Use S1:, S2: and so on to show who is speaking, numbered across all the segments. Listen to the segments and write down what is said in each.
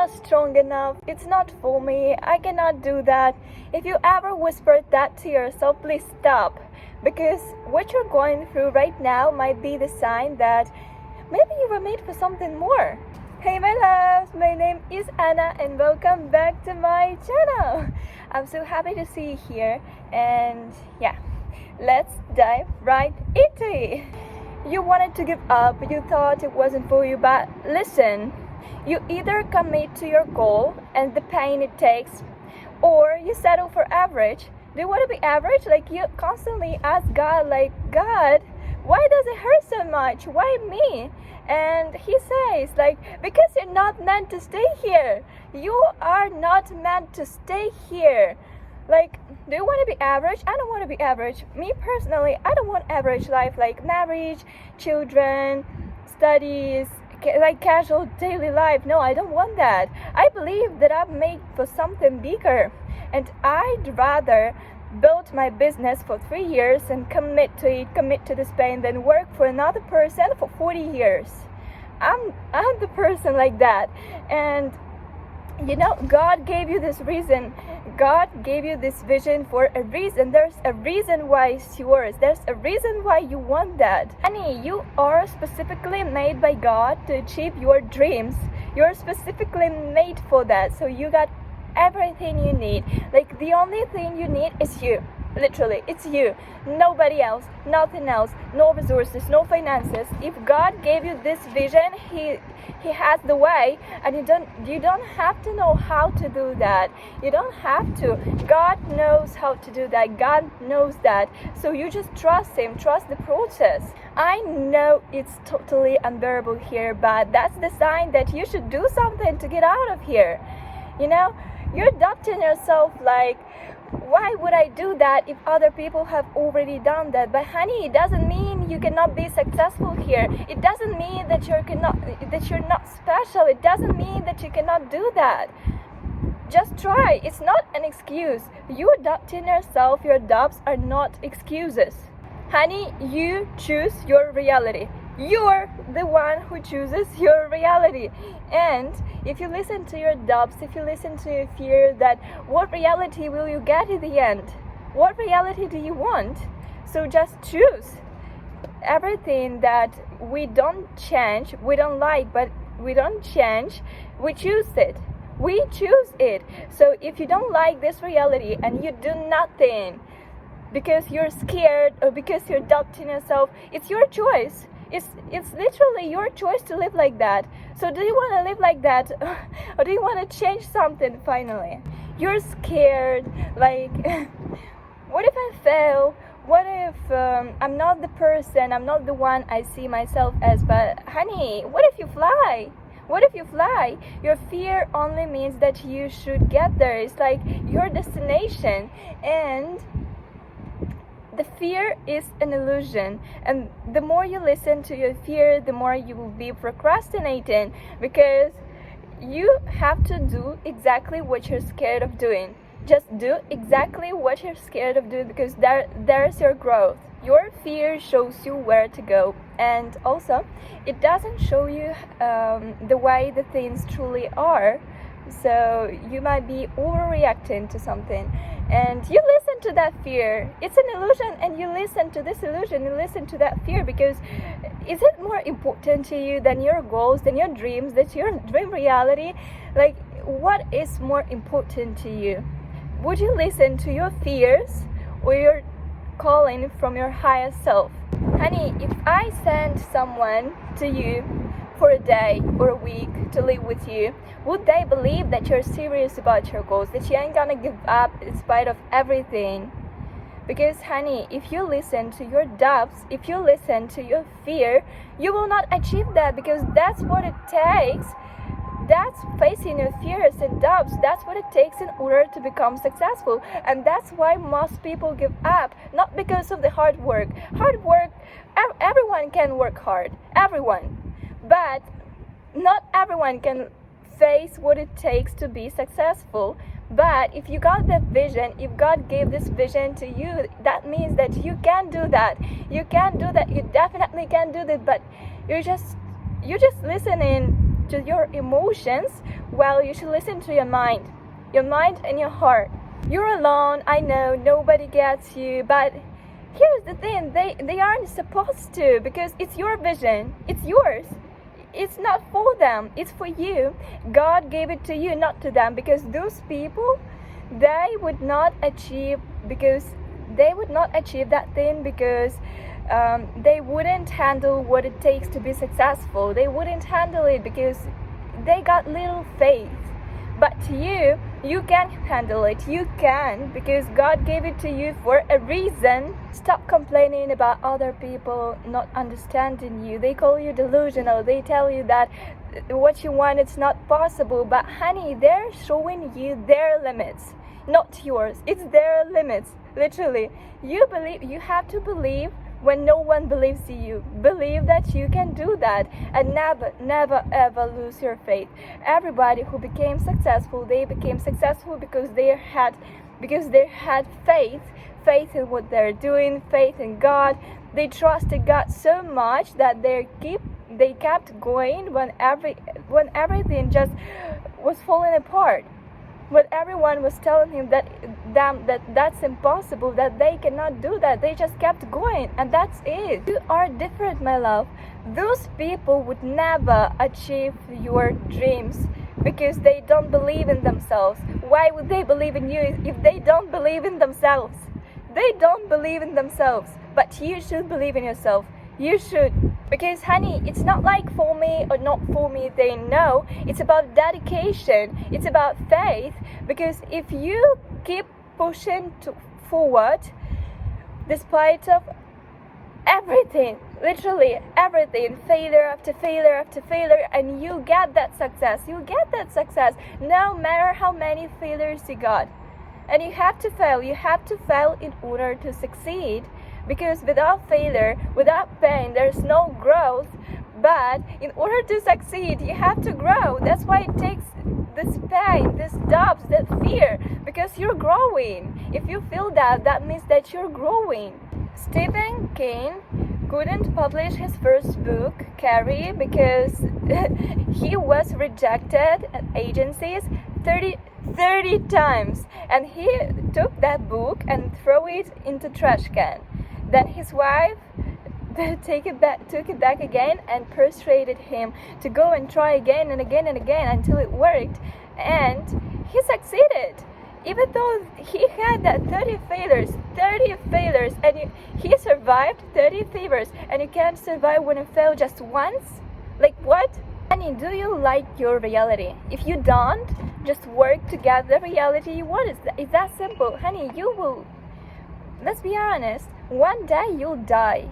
S1: not strong enough, it's not for me, I cannot do that. If you ever whispered that to yourself, please stop. Because what you're going through right now might be the sign that maybe you were made for something more. Hey my loves, my name is Anna and welcome back to my channel. I'm so happy to see you here, and yeah, let's dive right into it. You wanted to give up, you thought it wasn't for you, but listen, you either commit to your goal and the pain it takes, or you settle for average. Do you want to be average? Like, you constantly ask God, like, God, why does it hurt so much? Why me? And he says, like, because you're not meant to stay here. You are not meant to stay here. Like, do you want to be average? I don't want to be average. Me personally, I don't want average life, like marriage, children, studies, like casual daily life. No, I don't want that. I believe that I'm made for something bigger, and I'd rather build my business for 3 years and commit to it, commit to this pain, than work for another person for 40 years. I'm the person like that. And you know, God gave you this reason. God gave you this vision for a reason. There's a reason why it's yours. There's a reason why you want that. Honey, you are specifically made by God to achieve your dreams. You're specifically made for that. So you got everything you need. Like, the only thing you need is you. Literally, it's you. Nobody else, nothing else, no resources, no finances. If God gave you this vision, He has the way, and you don't have to know how to do that. You don't have to. God knows how to do that. God knows that. So you just trust Him, trust the process. I know it's totally unbearable here, but that's the sign that you should do something to get out of here. You know, you're doubting yourself, like, why would I do that if other people have already done that? But honey, it doesn't mean you cannot be successful here. It doesn't mean that you're not special. It doesn't mean that you cannot do that. Just try. It's not an excuse. You're doubting yourself. Your doubts are not excuses. Honey, you choose your reality. You're the one who chooses your reality. And if you listen to your doubts, if you listen to your fear, that what reality will you get in the end? What reality do you want? So just choose. Everything that we don't change, we don't like, but we don't change, we choose it. We choose it. So if you don't like this reality and you do nothing because you're scared or because you're doubting yourself, it's your choice. It's literally your choice to live like that. So do you want to live like that, or do you want to change something finally? You're scared, like, what if I fail? What if I'm not the person, I'm not the one I see myself as? But honey, what if you fly? What if you fly? Your fear only means that you should get there. It's like your destination, and the fear is an illusion, and the more you listen to your fear, the more you will be procrastinating, because you have to do exactly what you're scared of doing. Just do exactly what you're scared of doing, because there's your growth. Your fear shows you where to go, and also it doesn't show you the way the things truly are. So you might be overreacting to something, and you listen to that fear. It's an illusion, and you listen to this illusion, you listen to that fear, because is it more important to you than your goals, than your dreams, than your dream reality? Like, what is more important to you? Would you listen to your fears or your calling from your higher self? Honey, if I send someone to you for a day or a week to live with you, would they believe that you're serious about your goals, that you ain't gonna give up in spite of everything? Because honey, if you listen to your doubts, if you listen to your fear, you will not achieve that, because that's what it takes. That's facing your fears and doubts. That's what it takes in order to become successful. And that's why most people give up. Not because of the hard work. Hard work, everyone can work hard. Everyone. But not everyone can face what it takes to be successful. But if you got that vision, if God gave this vision to you, that means that you can do that. You can do that. You definitely can do that. But you're just listening to your emotions Well, you should listen to your mind and your heart. You're alone, I know, nobody gets you, but here's the thing, they aren't supposed to, because it's your vision, it's yours. It's not for them, it's for you. God gave it to you, not to them, because those people, they would not achieve that thing because they wouldn't handle what it takes to be successful. They wouldn't handle it because they got little faith. But you can handle it. You can, because God gave it to you for a reason. Stop complaining about other people not understanding you. They call you delusional. They tell you that what you want it's not possible. But honey, they're showing you their limits, not yours. It's their limits, literally. You have to believe when no one believes in you. Believe that you can do that, and never ever lose your faith. Everybody who became successful, they became successful because they had faith in what they're doing, faith in God. They trusted God so much that they kept going when everything just was falling apart. But everyone was telling him that that's impossible, that they cannot do that. They just kept going, and that's it. You are different, my love. Those people would never achieve your dreams because they don't believe in themselves. Why would they believe in you if they don't believe in themselves? They don't believe in themselves, but you should believe in yourself. You should. Because honey, it's not like for me or not for me thing. No, it's about dedication. It's about faith. Because if you keep pushing forward despite of everything, literally everything, failure after failure after failure, and you get that success. You get that success no matter how many failures you got. And you have to fail. You have to fail in order to succeed. Because without failure, without pain, there's no growth. But in order to succeed, you have to grow. That's why it takes this pain, this doubts, that fear, because you're growing. If you feel that, that means that you're growing. Stephen King couldn't publish his first book, Carrie, because he was rejected at agencies 30 times. And he took that book and threw it into trash can. Then his wife took it back again and persuaded him to go and try again and again and again until it worked. And he succeeded. Even though he had that 30 failures, and he survived 30 failures, and you can't survive when you fail just once? Like what? Honey, do you like your reality? If you don't, just work to get the reality you want. It's that simple. Honey, you will, let's be honest, one day you'll die.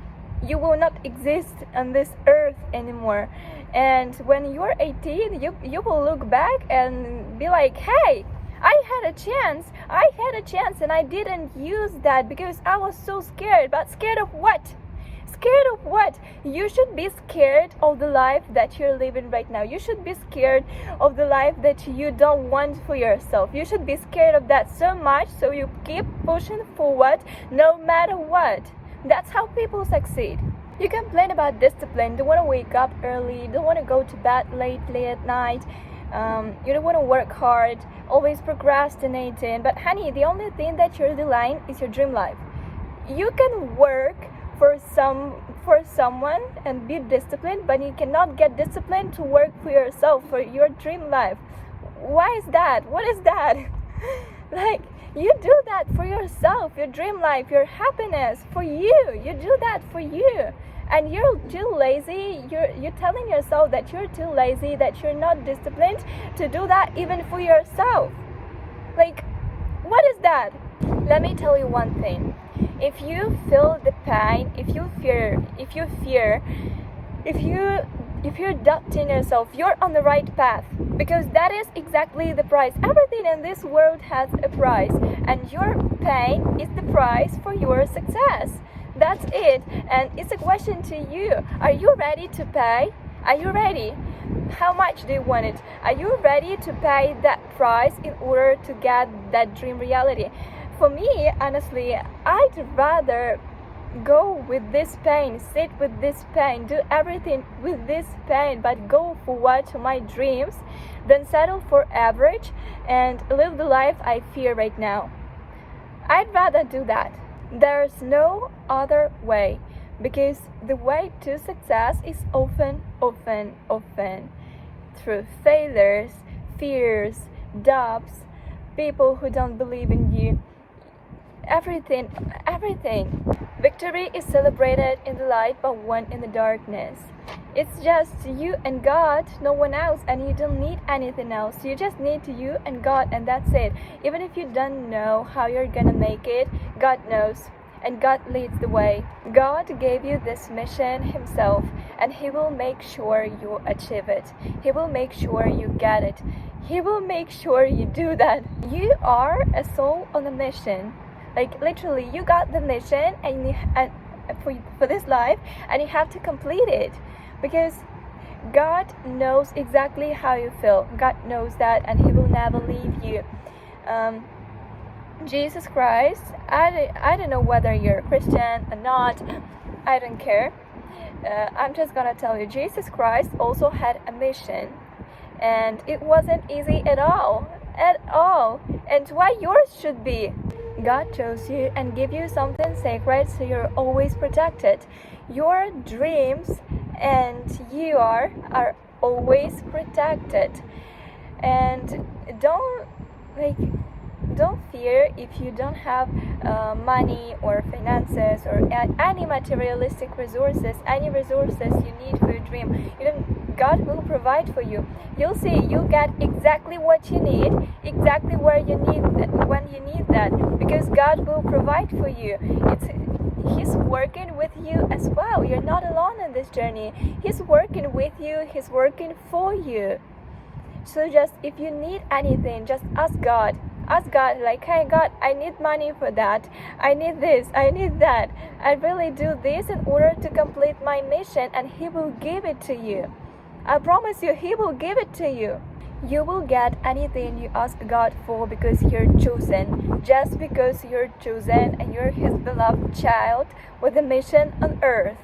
S1: You will not exist on this earth anymore. And when you're 18, you will look back and be like, hey, I had a chance and I didn't use that because I was so scared. But scared of what? Scared of what? You should be scared of the life that you're living right now. You should be scared of the life that you don't want for yourself. You should be scared of that so much so you keep pushing forward no matter what. That's how people succeed. You complain about discipline, don't want to wake up early, don't want to go to bed late at night, you don't want to work hard, always procrastinating. But honey, the only thing that you're delaying is your dream life. You can work for someone and be disciplined, but you cannot get disciplined to work for yourself, for your dream life. Why is that? What is that? Like, you do that for yourself, your dream life, your happiness, for you. You do that for you. And you're too lazy. You're telling yourself that you're too lazy, that you're not disciplined to do that even for yourself. Like, what is that? Let me tell you one thing. If you feel the pain, if you're doubting yourself, you're on the right path, because that is exactly the price. Everything in this world has a price, and your pain is the price for your success. That's it. And it's a question to you. Are you ready to pay? Are you ready? How much do you want it? Are you ready to pay that price in order to get that dream reality? For me, honestly, I'd rather go with this pain, sit with this pain, do everything with this pain, but go forward to my dreams than settle for average and live the life I fear right now. I'd rather do that. There's no other way, because the way to success is often through failures, fears, doubts, people who don't believe in you. Everything. Victory is celebrated in the light but won in the darkness. It's just you and God, no one else, and you don't need anything else. You just need you and God, and that's it. Even if you don't know how you're gonna make it, God knows, and God leads the way. God gave you this mission Himself, and He will make sure you achieve it. He will make sure you get it. He will make sure you do that. You are a soul on a mission. Like literally, you got the mission and for this life, and you have to complete it, because God knows exactly how you feel. God knows that, and He will never leave you. Jesus Christ, I don't know whether you're a Christian or not, I don't care. I'm just gonna tell you, Jesus Christ also had a mission, and it wasn't easy at all, and why yours should be. God chose you and gave you something sacred, so you're always protected. Your dreams and you are always protected. And don't fear if you don't have money or finances or any materialistic resources, any resources you need for your dream. God will provide for you. You'll see, you'll get exactly what you need, exactly where you need that, when you need that, because God will provide for you. He's working with you as well. You're not alone in this journey. He's working with you. He's working for you. So just, if you need anything, just ask God. Ask God, like, hey God, I need money for that. I need this, I need that. I really do this in order to complete my mission, and He will give it to you. I promise you, He will give it to you. You will get anything you ask God for, because you're chosen. Just because you're chosen and you're His beloved child with a mission on earth.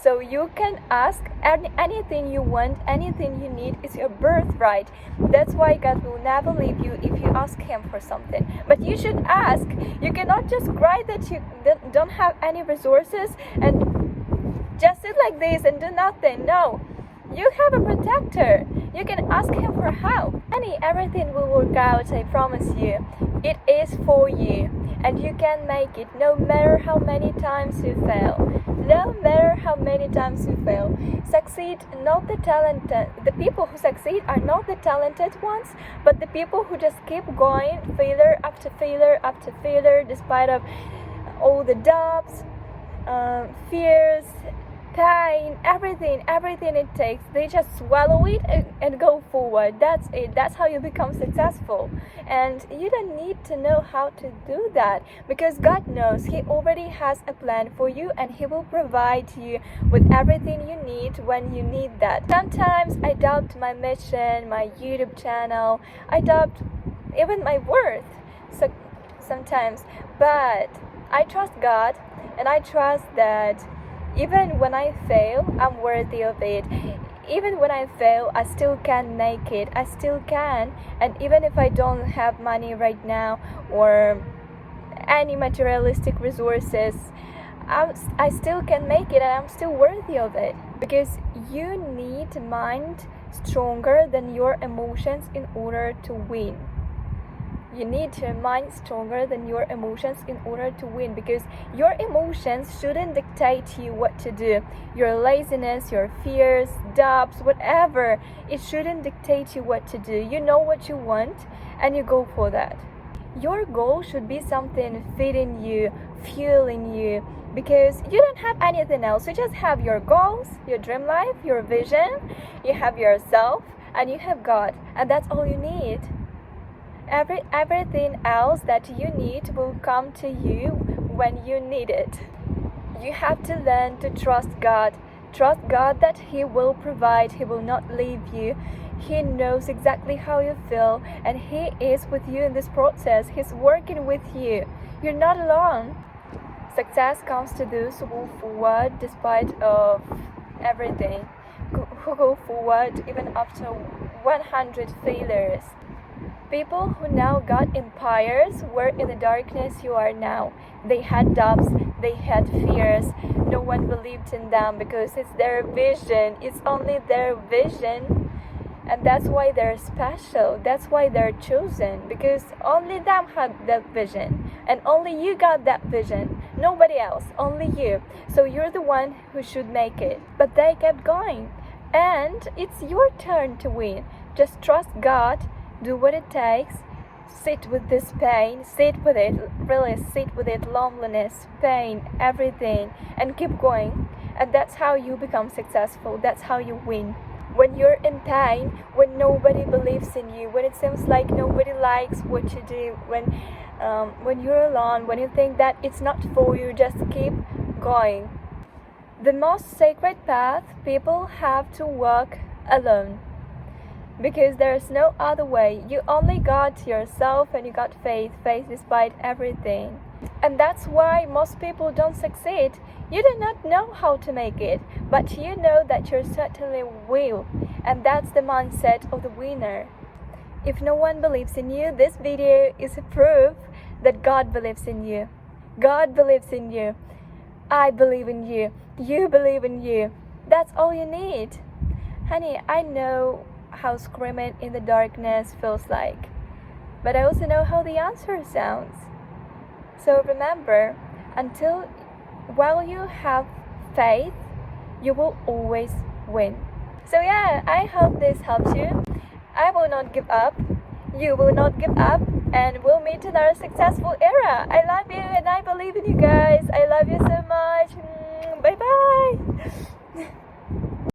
S1: So you can ask anything you want, anything you need. Is your birthright. That's why God will never leave you if you ask Him for something. But you should ask. You cannot just cry that you don't have any resources and just sit like this and do nothing. No. You have a protector. You can ask Him for help. Everything will work out, I promise you. It is for you. And you can make it, no matter how many times you fail. No matter how many times you fail. Succeed, not the talented. The people who succeed are not the talented ones, but the people who just keep going, failure after failure after failure, despite of all the doubts, fears, pain, everything it takes. They just swallow it and go forward. That's it. That's how you become successful. And you don't need to know how to do that, because God knows. He already has a plan for you, and He will provide you with everything you need when you need that. Sometimes I doubt my mission, my YouTube channel. I doubt even my worth. So sometimes, but I trust God, and I trust that even when I fail, I'm worthy of it. Even when I fail, I still can make it. I still can. And even if I don't have money right now or any materialistic resources, I still can make it, and I'm still worthy of it. Because you need a mind stronger than your emotions in order to win. You need your mind stronger than your emotions in order to win, because your emotions shouldn't dictate you what to do. Your laziness, your fears, doubts, whatever, it shouldn't dictate you what to do. You know what you want, and you go for that. Your goal should be something feeding you, fueling you, because you don't have anything else. You just have your goals, your dream life, your vision, you have yourself, and you have God, and that's all you need. Everything else that you need will come to you when you need it. You have to learn to trust God. Trust God that He will provide. He will not leave you. He knows exactly how you feel, and He is with you in this process. He's working with you. You're not alone. Success comes to those who move forward despite of everything, who go forward even after 100 failures. People who now got empires were in the darkness you are now. They had doubts, they had fears. No one believed in them because it's their vision. It's only their vision. And that's why they're special. That's why they're chosen. Because only them had that vision. And only you got that vision. Nobody else. Only you. So you're the one who should make it. But they kept going. And it's your turn to win. Just trust God. Do what it takes. Sit with this pain. Sit with it. Really sit with it. Loneliness, pain, everything. And keep going. And that's how you become successful. That's how you win. When you're in pain, when nobody believes in you, when it seems like nobody likes what you do, when you're alone, when you think that it's not for you, just keep going. The most sacred path people have to walk alone. Because there's no other way. You only got yourself and you got faith despite everything. And that's why most people don't succeed. You do not know how to make it, but you know that you certainly will. And that's the mindset of the winner. If no one believes in you, this video is a proof that God believes in you. God believes in you. I believe in you. You believe in you. That's all you need. Honey, I know how screaming in the darkness feels like, but I also know how the answer sounds. So remember, while you have faith, you will always win. So yeah, I hope this helps you. I will not give up. You will not give up, and we'll meet in our successful era. I love you and I believe in you guys. I love you so much. Bye bye.